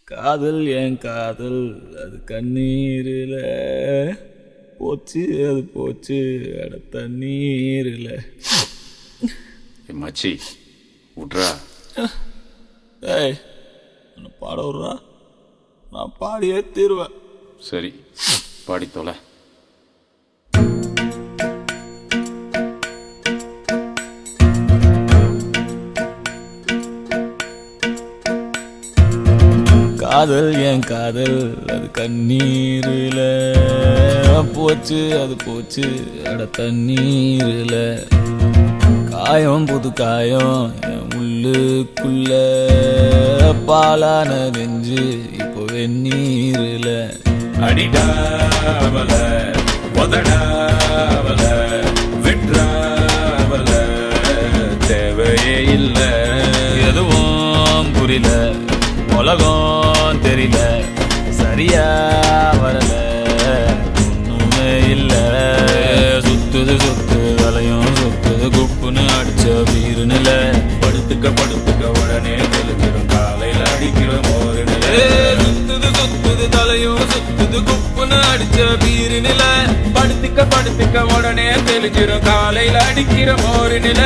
காதல் என் காதல் அது கண்ணீரில் போச்சு, அது போச்சு அட தண்ணீரில். மச்சி விட்றா. ஏய் என்னை பாட விட்றா, நான் பாடியே தீருவேன். சரி பாடி தொலை. காதல் என் காதல் அது கண்ணீரில் போச்சு, அது போச்சு அட தண்ணீரில். காயம் புது காயம் என் உள்ளுக்குள்ள பாலான நெஞ்சு இப்போ வெந்நீரில். அடிடாவல உதடாவல விட்ராவல தேவையே இல்லை. எதுவும் புரியல, உலகம் தெரியல, சரியா வரல, ஒண்ணுமே இல்ல. சுத்துது சுத்துது தலையும் சுத்துது குப்புன்னு அடிச்ச வீருநில. படுத்துக்க படுத்துக்க உடனே தெளிஞ்சிடும் காலையில் அடிக்கிற மோரு நில. சுத்துது சுத்துது தலையும் சுத்துது குப்புன்னு அடிச்ச வீருநில. படுத்துக்க படுத்துக்க உடனே தெளிஞ்சிடும் காலையில் அடிக்கிற மோரு நில.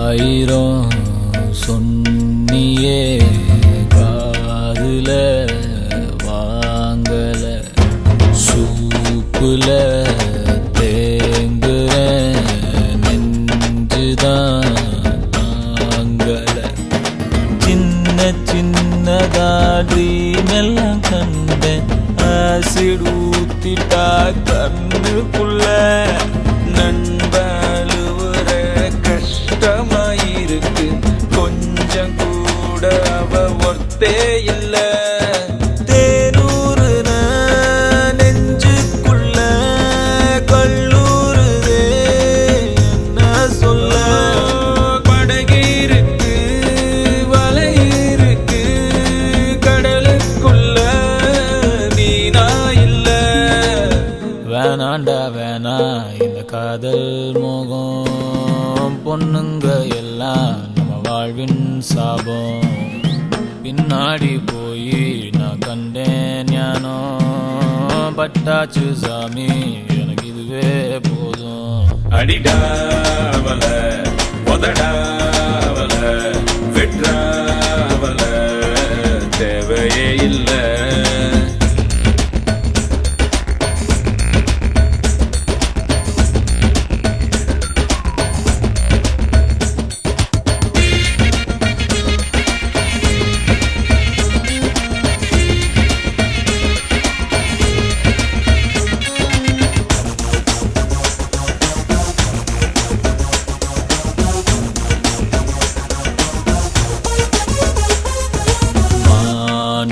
ஆயிரம் சொன்னியே காதுல வாங்கல, சூப்புல தேங்குற நெஞ்சுதான் தாங்கல. சின்ன சின்னதா ட்ரீம் எல்லாம் கண்டேன், ஆசிட் ஊத்திட்டா கண்ணுக்குள்ள. நண்பழுவுற கஷ்டமாயிருக்கு, கொஞ்சம் கூட அவ ஒர்த்தே இல்ல. தேனூறுன நெஞ்சுக்குள்ள கல்லூருதே என்ன சொல்ல. படகிருக்கு வலை இருக்கு கடலுக்குள்ள மீனா இல்ல. வேணாண்டா வேணா இந்த காதல் மோகம், பொண்ணுங்க எல்லாம் நம்ம வாழ்வின் சாபம். பின்னாடி போய் நான் கண்டேன் ஞானோ, பட்டாச்சு சாமி எனக்கு இதுவே போதும். அடிடாவல உதடாவல விட்ராவல தேவையே இல்லை.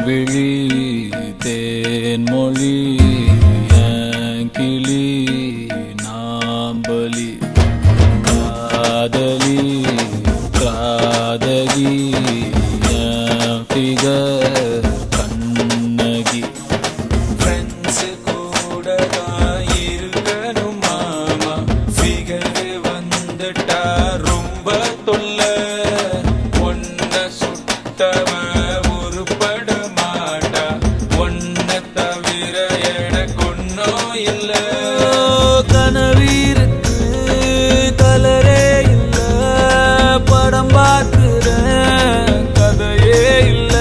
விழி தேன்மொழி என் கிளி நாம்பலி, காதலி காதகி என் ஃபிகர் கண்ணகி. ஃப்ரெண்ட்ஸு கூட தான் இருக்கணும் மாமா, ஃபிகர் வந்துட்டா ரொம்ப தொல்ல. ஒன்ன சுட்டவ உருப்பட மாட்டா, ஒன்ன தவிர எனக்கு ஒன்னும் இல்ல. கனவீருக்கு கலரே இல்ல, படம் பார்க்கிறேன் கதையே இல்ல.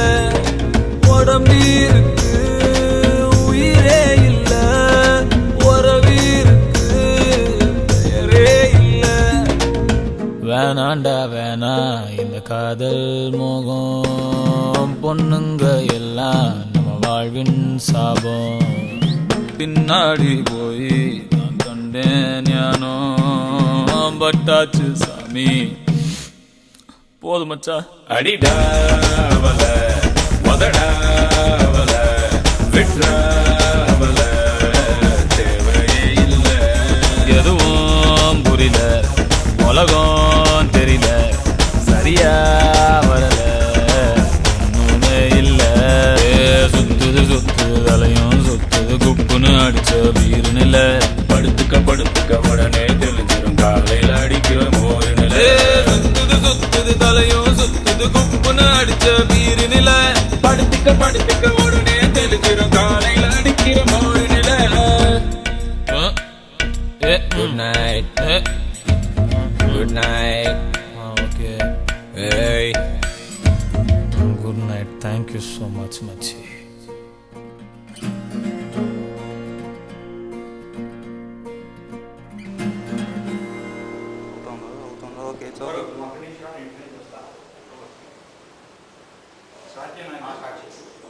உடம்பீருக்கு உயிரே இல்ல, உறவீருக்கு பெயரே இல்ல. வேணாண்டா வேணா இந்த காதல் மோகம், பொண்ணுங்க எல்லாம் நம்ம வாழ்வின் சாபம். பின்னாடி போய் நான் கண்டேன் ஞானோ, பட் விட்டாச்சு சாமி. போதும் மச்சா. அடிடாவல மதடாவல விட்ராவல தேவையே இல்ல. எதுவும் புரியல, உலகம் தெரியல, சரியா வரல, ஒண்ணுமே இல்ல. சுத்துது சுத்துது தலையும் சுத்துது குப்புன்னு அடிச்ச வீரு நில. படுத்துக்க படுத்துக்க உடனே தெளிஞ்சிரும் காலையில அடிக்கிற மோரு நில. சுத்துது சுத்துது தலையும் சுத்துது குப்புன்னு அடிச்ச வீரு நில. படுத்துக்க படுத்துக்க உடனே தெளிஞ்சிரும் காலையில அடிக்கிற மோரு நில. Good night. Good night. Okay. Hey. Good night. Thank you so much, Machi. Saatnya naik.